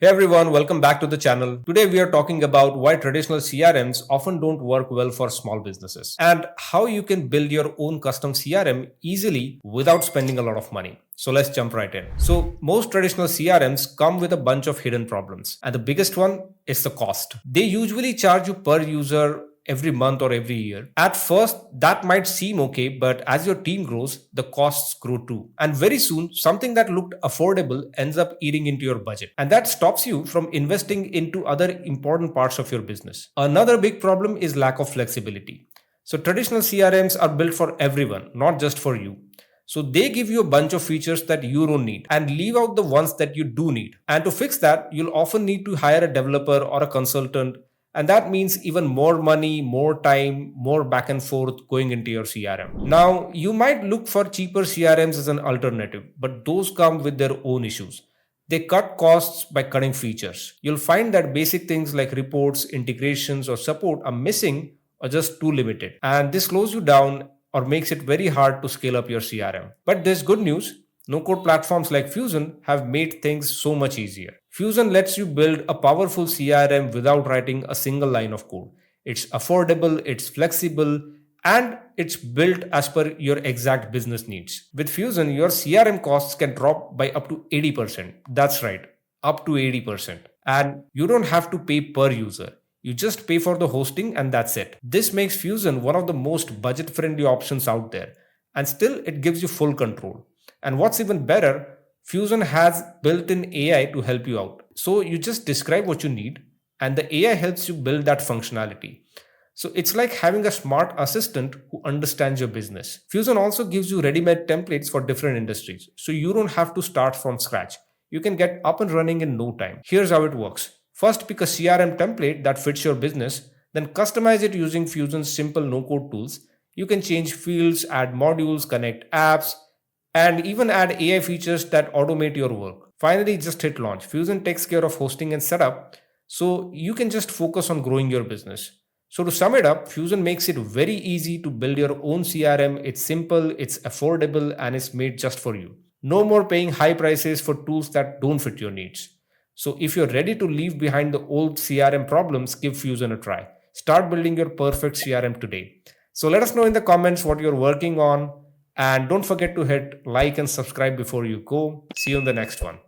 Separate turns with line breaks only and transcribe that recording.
Hey everyone, welcome back to the channel. Today we are talking about why traditional CRMs often don't work well for small businesses and how you can build your own custom CRM easily without spending a lot of money. So let's jump right in. So most traditional CRMs come with a bunch of hidden problems, and the biggest one is the cost. They usually charge you per user every month or every year. At first, that might seem okay, but as your team grows, the costs grow too. And very soon, something that looked affordable ends up eating into your budget. And that stops you from investing into other important parts of your business. Another big problem is lack of flexibility. So traditional CRMs are built for everyone, not just for you. So they give you a bunch of features that you don't need and leave out the ones that you do need. And to fix that, you'll often need to hire a developer or a consultant, and that means even more money, more time, more back and forth going into your CRM. Now, you might look for cheaper CRMs as an alternative, but those come with their own issues. They cut costs by cutting features. You'll find that basic things like reports, integrations, or support are missing or just too limited. And this slows you down or makes it very hard to scale up your CRM. But there's good news. No code platforms like Fuzen have made things so much easier. Fuzen lets you build a powerful CRM without writing a single line of code. It's affordable, it's flexible, and it's built as per your exact business needs. With Fuzen, your CRM costs can drop by up to 80%. That's right, up to 80%. And you don't have to pay per user. You just pay for the hosting and that's it. This makes Fuzen one of the most budget friendly options out there. And still, it gives you full control. And what's even better, Fuzen has built-in AI to help you out. So you just describe what you need and the AI helps you build that functionality. So it's like having a smart assistant who understands your business. Fuzen also gives you ready-made templates for different industries. So you don't have to start from scratch. You can get up and running in no time. Here's how it works. First, pick a CRM template that fits your business, then customize it using Fuzen's simple no-code tools. You can change fields, add modules, connect apps, and even add AI features that automate your work. Finally, just hit launch. Fuzen takes care of hosting and setup, so you can just focus on growing your business. So to sum it up, Fuzen makes it very easy to build your own CRM. It's simple, it's affordable, and it's made just for you. No more paying high prices for tools that don't fit your needs. So if you're ready to leave behind the old CRM problems, give Fuzen a try. Start building your perfect CRM today. So let us know in the comments what you're working on. And don't forget to hit like and subscribe before you go. See you in the next one.